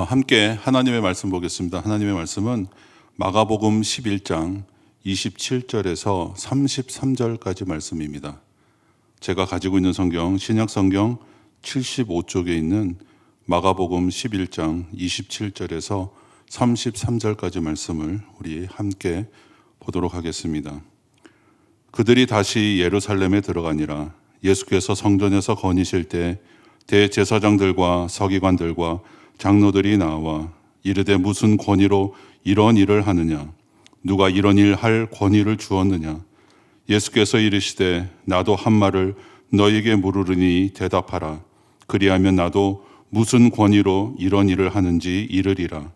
함께 하나님의 말씀 보겠습니다. 하나님의 말씀은 마가복음 11장 27절에서 33절까지 말씀입니다. 제가 가지고 있는 성경, 신약성경 75쪽에 있는 마가복음 11장 27절에서 33절까지 말씀을 우리 함께 보도록 하겠습니다. 그들이 다시 예루살렘에 들어가니라. 예수께서 성전에서 거니실 때 대제사장들과 서기관들과 장로들이 나와 이르되 무슨 권위로 이런 일을 하느냐? 누가 이런 일 할 권위를 주었느냐? 예수께서 이르시되 나도 한 말을 너에게 물으리니 대답하라. 그리하면 나도 무슨 권위로 이런 일을 하는지 이르리라.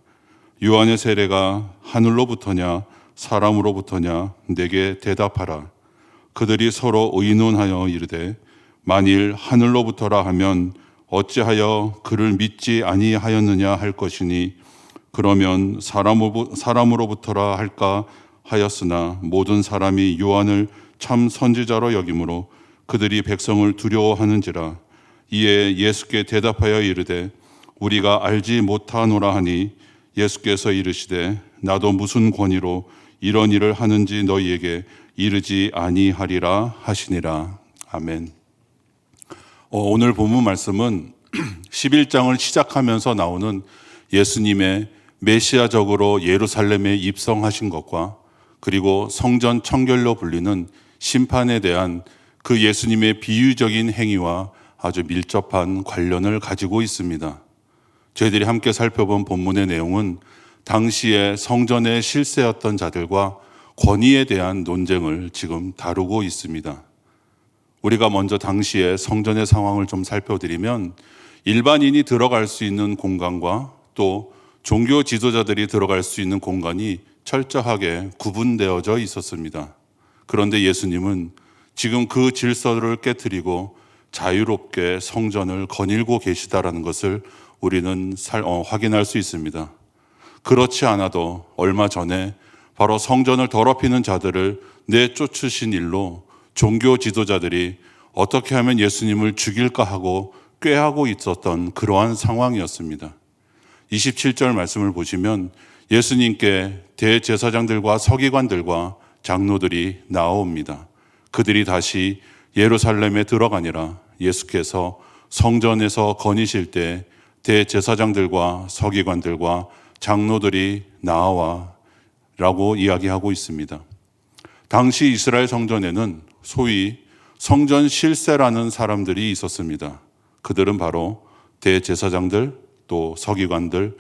요한의 세례가 하늘로부터냐 사람으로부터냐 내게 대답하라. 그들이 서로 의논하여 이르되 만일 하늘로부터라 하면 어찌하여 그를 믿지 아니하였느냐 할 것이니 그러면 사람으로부터라 할까 하였으나 모든 사람이 요한을 참 선지자로 여기므로 그들이 백성을 두려워하는지라. 이에 예수께 대답하여 이르되 우리가 알지 못하노라 하니 예수께서 이르시되 나도 무슨 권위로 이런 일을 하는지 너희에게 이르지 아니하리라 하시니라. 아멘. 오늘 본문 말씀은 11장을 시작하면서 나오는 예수님의 메시아적으로 예루살렘에 입성하신 것과 그리고 성전 청결로 불리는 심판에 대한 그 예수님의 비유적인 행위와 아주 밀접한 관련을 가지고 있습니다. 저희들이 함께 살펴본 본문의 내용은 당시에 성전의 실세였던 자들과 권위에 대한 논쟁을 지금 다루고 있습니다. 우리가 먼저 당시에 성전의 상황을 좀 살펴드리면 일반인이 들어갈 수 있는 공간과 또 종교 지도자들이 들어갈 수 있는 공간이 철저하게 구분되어져 있었습니다. 그런데 예수님은 지금 그 질서를 깨트리고 자유롭게 성전을 거닐고 계시다라는 것을 우리는 확인할 수 있습니다. 그렇지 않아도 얼마 전에 바로 성전을 더럽히는 자들을 내쫓으신 일로 종교 지도자들이 어떻게 하면 예수님을 죽일까 하고 꾀하고 있었던 그러한 상황이었습니다. 27절 말씀을 보시면 예수님께 대제사장들과 서기관들과 장로들이 나옵니다. 그들이 다시 예루살렘에 들어가니라. 예수께서 성전에서 거니실 때 대제사장들과 서기관들과 장로들이 나와 라고 이야기하고 있습니다. 당시 이스라엘 성전에는 소위 성전 실세라는 사람들이 있었습니다. 그들은 바로 대제사장들, 또 서기관들,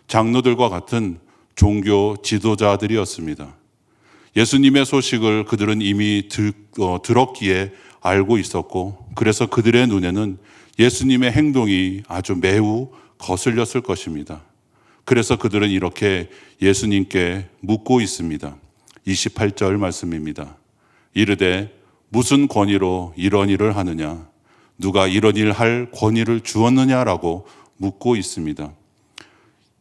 장로들과 같은 종교 지도자들이었습니다. 예수님의 소식을 그들은 이미 들었기에 알고 있었고, 그래서 그들의 눈에는 예수님의 행동이 아주 매우 거슬렸을 것입니다. 그래서 그들은 이렇게 예수님께 묻고 있습니다. 28절 말씀입니다. 이르되 무슨 권위로 이런 일을 하느냐? 누가 이런 일 할 권위를 주었느냐라고 묻고 있습니다.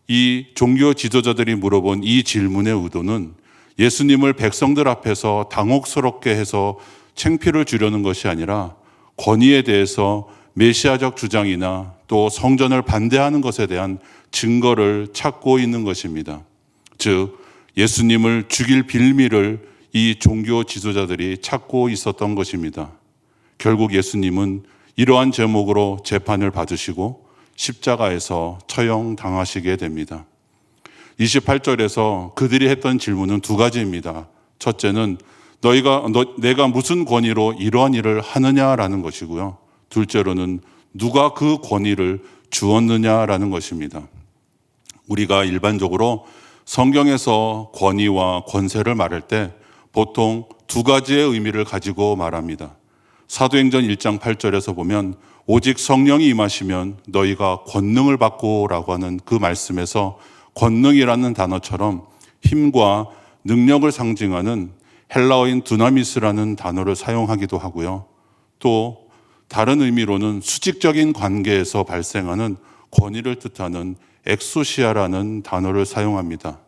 이 종교 지도자들이 물어본 이 질문의 의도는 예수님을 백성들 앞에서 당혹스럽게 해서 창피를 주려는 것이 아니라 권위에 대해서 메시아적 주장이나 또 성전을 반대하는 것에 대한 증거를 찾고 있는 것입니다. 즉 예수님을 죽일 빌미를 이 종교 지도자들이 찾고 있었던 것입니다. 결국 예수님은 이러한 제목으로 재판을 받으시고 십자가에서 처형당하시게 됩니다. 28절에서 그들이 했던 질문은 두 가지입니다. 첫째는 내가 무슨 권위로 이러한 일을 하느냐라는 것이고요. 둘째로는 누가 그 권위를 주었느냐라는 것입니다. 우리가 일반적으로 성경에서 권위와 권세를 말할 때 보통 두 가지의 의미를 가지고 말합니다. 사도행전 1장 8절에서 보면 오직 성령이 임하시면 너희가 권능을 받고라고 하는 그 말씀에서 권능이라는 단어처럼 힘과 능력을 상징하는 헬라어인 두나미스라는 단어를 사용하기도 하고요. 또 다른 의미로는 수직적인 관계에서 발생하는 권위를 뜻하는 엑소시아라는 단어를 사용합니다.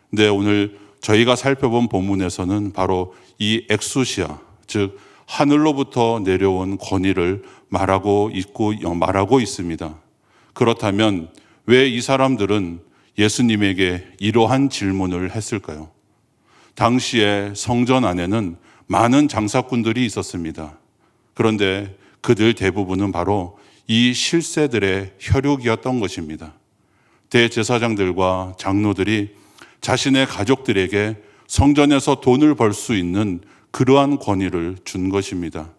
근데 오늘 저희가 살펴본 본문에서는 바로 이 엑소시아, 즉 하늘로부터 내려온 권위를 말하고 있습니다. 그렇다면 왜 이 사람들은 예수님에게 이러한 질문을 했을까요? 당시에 성전 안에는 많은 장사꾼들이 있었습니다. 그런데 그들 대부분은 바로 이 실세들의 혈육이었던 것입니다. 대제사장들과 장로들이 자신의 가족들에게 성전에서 돈을 벌 수 있는 그러한 권위를 준 것입니다.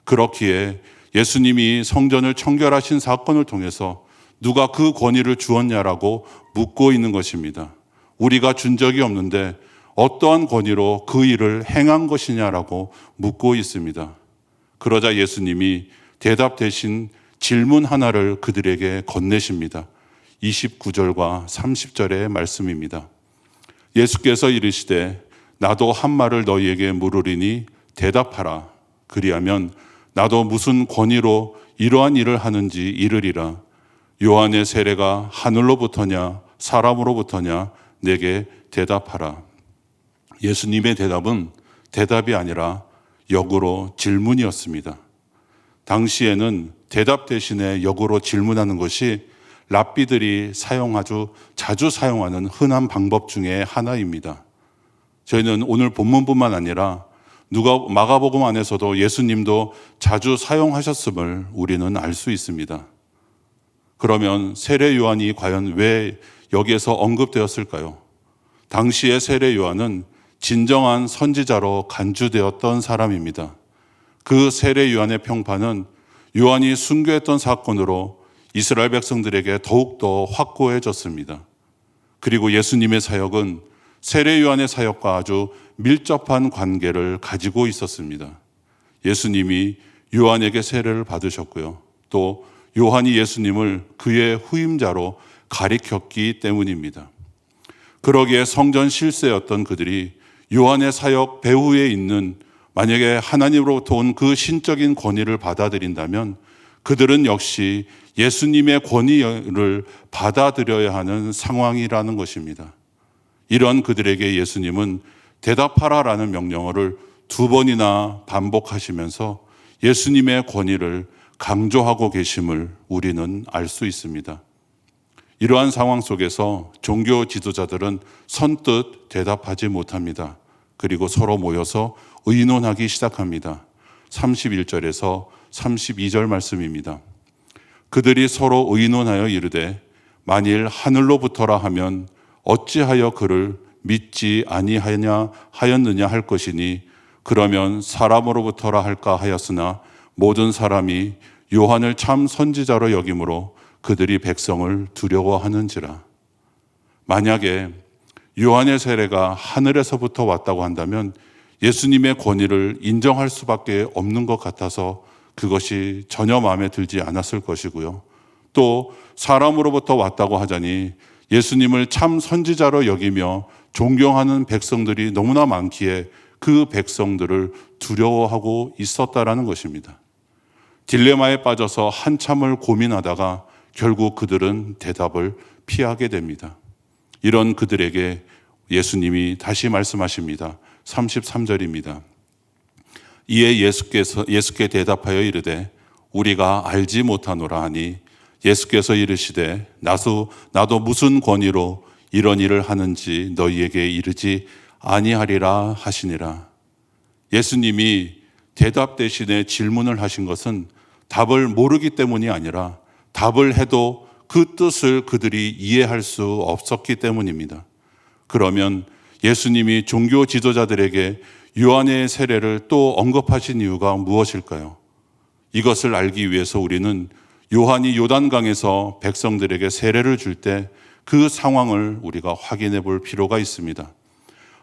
그렇기에 예수님이 성전을 청결하신 사건을 통해서 누가 그 권위를 주었냐라고 묻고 있는 것입니다. 우리가 준 적이 없는데 어떠한 권위로 그 일을 행한 것이냐라고 묻고 있습니다. 그러자 예수님이 대답 대신 질문 하나를 그들에게 건네십니다. 29절과 30절의 말씀입니다. 예수께서 이르시되 나도 한 말을 너희에게 물으리니 대답하라. 그리하면 나도 무슨 권위로 이러한 일을 하는지 이르리라. 요한의 세례가 하늘로부터냐 사람으로부터냐 내게 대답하라. 예수님의 대답은 대답이 아니라 역으로 질문이었습니다. 당시에는 대답 대신에 역으로 질문하는 것이 랍비들이 아주 자주 사용하는 흔한 방법 중에 하나입니다. 저희는 오늘 본문뿐만 아니라 마가복음 안에서도 예수님도 자주 사용하셨음을 우리는 알 수 있습니다. 그러면 세례 요한이 과연 왜 여기에서 언급되었을까요? 당시의 세례 요한은 진정한 선지자로 간주되었던 사람입니다. 그 세례 요한의 평판은 요한이 순교했던 사건으로 이스라엘 백성들에게 더욱더 확고해졌습니다. 그리고 예수님의 사역은 세례 요한의 사역과 아주 밀접한 관계를 가지고 있었습니다. 예수님이 요한에게 세례를 받으셨고요. 또 요한이 예수님을 그의 후임자로 가리켰기 때문입니다. 그러기에 성전 실세였던 그들이 요한의 사역 배후에 있는 만약에 하나님으로부터 온 그 신적인 권위를 받아들인다면 그들은 역시 예수님의 권위를 받아들여야 하는 상황이라는 것입니다. 이런 그들에게 예수님은 대답하라라는 명령어를 2번이나 반복하시면서 예수님의 권위를 강조하고 계심을 우리는 알 수 있습니다. 이러한 상황 속에서 종교 지도자들은 선뜻 대답하지 못합니다. 그리고 서로 모여서 의논하기 시작합니다. 31절에서 32절 말씀입니다. 그들이 서로 의논하여 이르되 만일 하늘로부터라 하면 어찌하여 그를 믿지 아니하냐 하였느냐 할 것이니 그러면 사람으로부터라 할까 하였으나 모든 사람이 요한을 참 선지자로 여김으로 그들이 백성을 두려워하는지라. 만약에 요한의 세례가 하늘에서부터 왔다고 한다면 예수님의 권위를 인정할 수밖에 없는 것 같아서 그것이 전혀 마음에 들지 않았을 것이고요. 또 사람으로부터 왔다고 하자니 예수님을 참 선지자로 여기며 존경하는 백성들이 너무나 많기에 그 백성들을 두려워하고 있었다라는 것입니다. 딜레마에 빠져서 한참을 고민하다가 결국 그들은 대답을 피하게 됩니다. 이런 그들에게 예수님이 다시 말씀하십니다. 33절입니다. 이에 예수께 대답하여 이르되 우리가 알지 못하노라 하니 예수께서 이르시되 나도 무슨 권위로 이런 일을 하는지 너희에게 이르지 아니하리라 하시니라. 예수님이 대답 대신에 질문을 하신 것은 답을 모르기 때문이 아니라 답을 해도 그 뜻을 그들이 이해할 수 없었기 때문입니다. 그러면 예수님이 종교 지도자들에게 요한의 세례를 또 언급하신 이유가 무엇일까요? 이것을 알기 위해서 우리는 요한이 요단강에서 백성들에게 세례를 줄 때 그 상황을 우리가 확인해 볼 필요가 있습니다.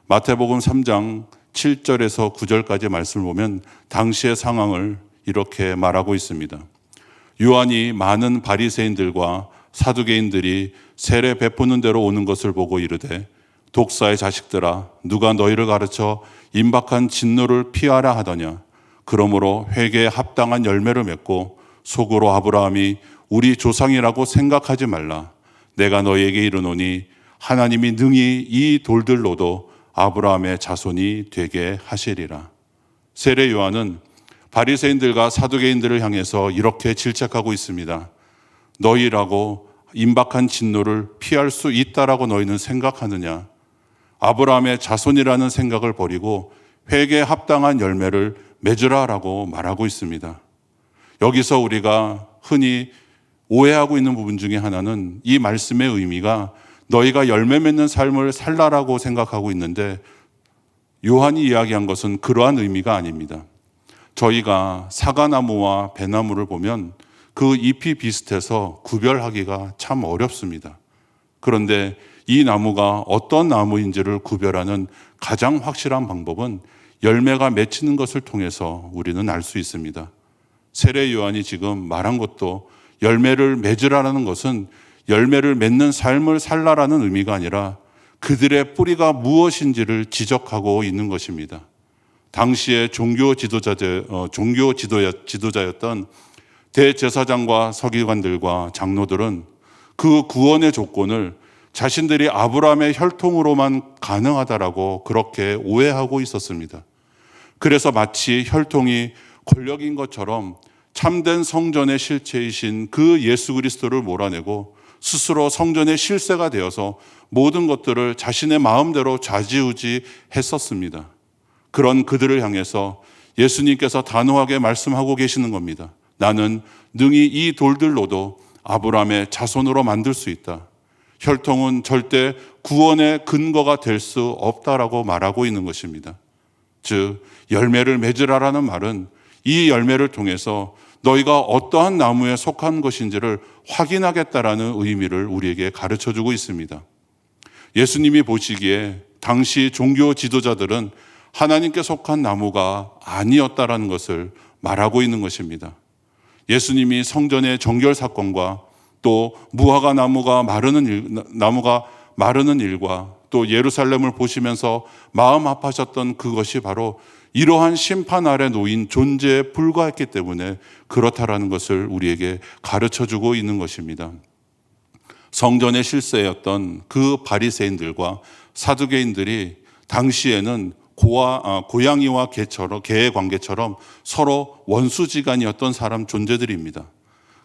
마태복음 3장 7절에서 9절까지 말씀을 보면 당시의 상황을 이렇게 말하고 있습니다. 요한이 많은 바리새인들과 사두개인들이 세례 베푸는 대로 오는 것을 보고 이르되 독사의 자식들아 누가 너희를 가르쳐 임박한 진노를 피하라 하더냐. 그러므로 회개에 합당한 열매를 맺고 속으로 아브라함이 우리 조상이라고 생각하지 말라. 내가 너희에게 이르노니 하나님이 능히 이 돌들로도 아브라함의 자손이 되게 하시리라. 세례 요한은 바리새인들과 사두개인들을 향해서 이렇게 질책하고 있습니다. 너희라고 임박한 진노를 피할 수 있다라고 너희는 생각하느냐? 아브라함의 자손이라는 생각을 버리고 회개에 합당한 열매를 맺으라라고 말하고 있습니다. 여기서 우리가 흔히 오해하고 있는 부분 중에 하나는 이 말씀의 의미가 너희가 열매 맺는 삶을 살라라고 생각하고 있는데, 요한이 이야기한 것은 그러한 의미가 아닙니다. 저희가 사과나무와 배나무를 보면 그 잎이 비슷해서 구별하기가 참 어렵습니다. 그런데 이 나무가 어떤 나무인지를 구별하는 가장 확실한 방법은 열매가 맺히는 것을 통해서 우리는 알 수 있습니다. 세례 요한이 지금 말한 것도 열매를 맺으라는 것은 열매를 맺는 삶을 살라라는 의미가 아니라 그들의 뿌리가 무엇인지를 지적하고 있는 것입니다. 당시의 종교 지도자였던 대제사장과 서기관들과 장로들은 그 구원의 조건을 자신들이 아브라함의 혈통으로만 가능하다라고 그렇게 오해하고 있었습니다. 그래서 마치 혈통이 권력인 것처럼 참된 성전의 실체이신 그 예수 그리스도를 몰아내고 스스로 성전의 실세가 되어서 모든 것들을 자신의 마음대로 좌지우지 했었습니다. 그런 그들을 향해서 예수님께서 단호하게 말씀하고 계시는 겁니다. 나는 능히 이 돌들로도 아브라함의 자손으로 만들 수 있다. 혈통은 절대 구원의 근거가 될 수 없다라고 말하고 있는 것입니다. 즉, 열매를 맺으라라는 말은 이 열매를 통해서 너희가 어떠한 나무에 속한 것인지를 확인하겠다라는 의미를 우리에게 가르쳐주고 있습니다. 예수님이 보시기에 당시 종교 지도자들은 하나님께 속한 나무가 아니었다라는 것을 말하고 있는 것입니다. 예수님이 성전의 정결 사건과 또 무화과 나무가 마르는 일과 또 예루살렘을 보시면서 마음 아파하셨던 그것이 바로 이러한 심판 아래 놓인 존재에 불과했기 때문에 그렇다라는 것을 우리에게 가르쳐주고 있는 것입니다. 성전의 실세였던 그 바리새인들과 사두개인들이 당시에는 고양이와 개의 관계처럼 서로 원수지간이었던 사람 존재들입니다.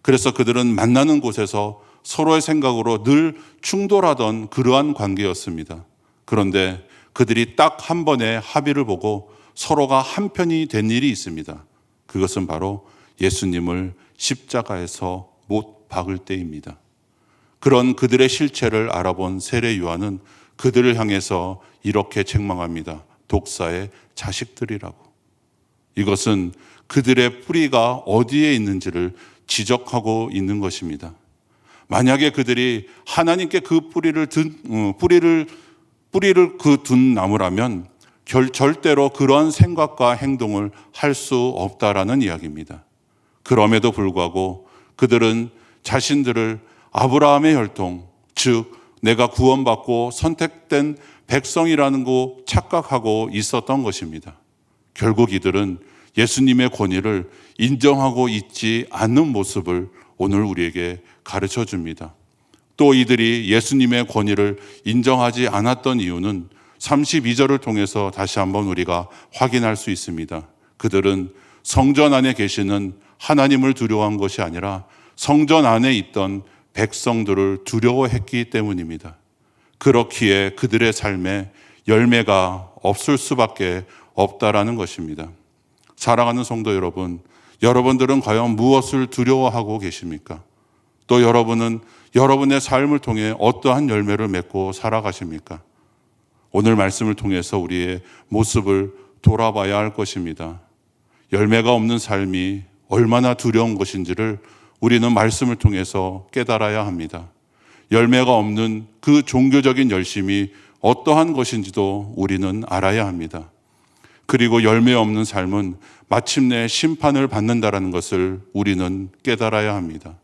그래서 그들은 만나는 곳에서 서로의 생각으로 늘 충돌하던 그러한 관계였습니다. 그런데 그들이 딱 한 번의 합의를 보고 서로가 한편이 된 일이 있습니다. 그것은 바로 예수님을 십자가에서 못 박을 때입니다. 그런 그들의 실체를 알아본 세례 요한은 그들을 향해서 이렇게 책망합니다. 독사의 자식들이라고. 이것은 그들의 뿌리가 어디에 있는지를 지적하고 있는 것입니다. 만약에 그들이 하나님께 그 뿌리를 둔 나무라면 절대로 그런 생각과 행동을 할 수 없다라는 이야기입니다. 그럼에도 불구하고 그들은 자신들을 아브라함의 혈통, 즉 내가 구원받고 선택된 백성이라는 거 착각하고 있었던 것입니다. 결국 이들은 예수님의 권위를 인정하고 있지 않는 모습을 오늘 우리에게 가르쳐 줍니다. 또 이들이 예수님의 권위를 인정하지 않았던 이유는 32절을 통해서 다시 한번 우리가 확인할 수 있습니다. 그들은 성전 안에 계시는 하나님을 두려워한 것이 아니라 성전 안에 있던 백성들을 두려워했기 때문입니다. 그렇기에 그들의 삶에 열매가 없을 수밖에 없다라는 것입니다. 사랑하는 성도 여러분, 여러분들은 과연 무엇을 두려워하고 계십니까? 또 여러분은 여러분의 삶을 통해 어떠한 열매를 맺고 살아가십니까? 오늘 말씀을 통해서 우리의 모습을 돌아봐야 할 것입니다. 열매가 없는 삶이 얼마나 두려운 것인지를 우리는 말씀을 통해서 깨달아야 합니다. 열매가 없는 그 종교적인 열심이 어떠한 것인지도 우리는 알아야 합니다. 그리고 열매 없는 삶은 마침내 심판을 받는다라는 것을 우리는 깨달아야 합니다.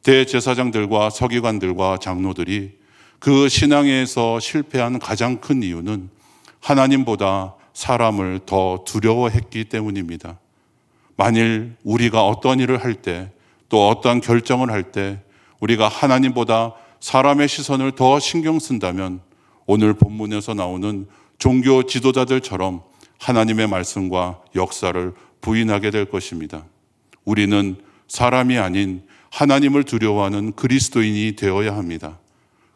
대제사장들과 서기관들과 장로들이 그 신앙에서 실패한 가장 큰 이유는 하나님보다 사람을 더 두려워했기 때문입니다. 만일 우리가 어떤 일을 할 때, 또 어떠한 결정을 할 때 우리가 하나님보다 사람의 시선을 더 신경 쓴다면 오늘 본문에서 나오는 종교 지도자들처럼 하나님의 말씀과 역사를 부인하게 될 것입니다. 우리는 사람이 아닌 하나님을 두려워하는 그리스도인이 되어야 합니다.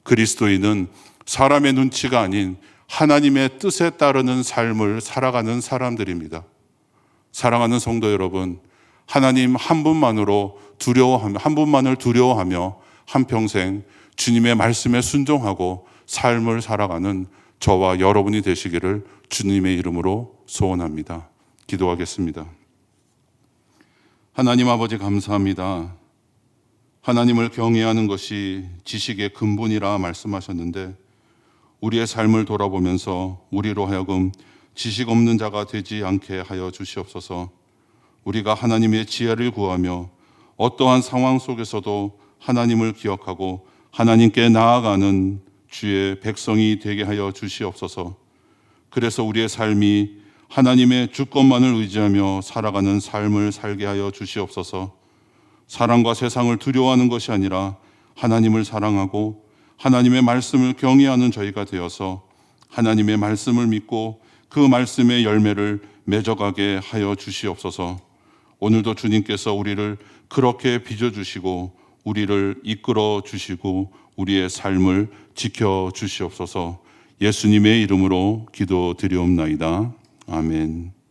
그리스도인은 사람의 눈치가 아닌 하나님의 뜻에 따르는 삶을 살아가는 사람들입니다. 사랑하는 성도 여러분, 하나님 한 분만으로 한 분만을 두려워하며 한평생 주님의 말씀에 순종하고 삶을 살아가는 저와 여러분이 되시기를 주님의 이름으로 소원합니다. 기도하겠습니다. 하나님 아버지 감사합니다. 하나님을 경외하는 것이 지식의 근본이라 말씀하셨는데 우리의 삶을 돌아보면서 우리로 하여금 지식 없는 자가 되지 않게 하여 주시옵소서. 우리가 하나님의 지혜를 구하며 어떠한 상황 속에서도 하나님을 기억하고 하나님께 나아가는 주의 백성이 되게 하여 주시옵소서. 그래서 우리의 삶이 하나님의 주권만을 의지하며 살아가는 삶을 살게 하여 주시옵소서. 사람과 세상을 두려워하는 것이 아니라 하나님을 사랑하고 하나님의 말씀을 경외하는 저희가 되어서 하나님의 말씀을 믿고 그 말씀의 열매를 맺어가게 하여 주시옵소서. 오늘도 주님께서 우리를 그렇게 빚어주시고 우리를 이끌어 주시고 우리의 삶을 지켜 주시옵소서. 예수님의 이름으로 기도드리옵나이다. 아멘.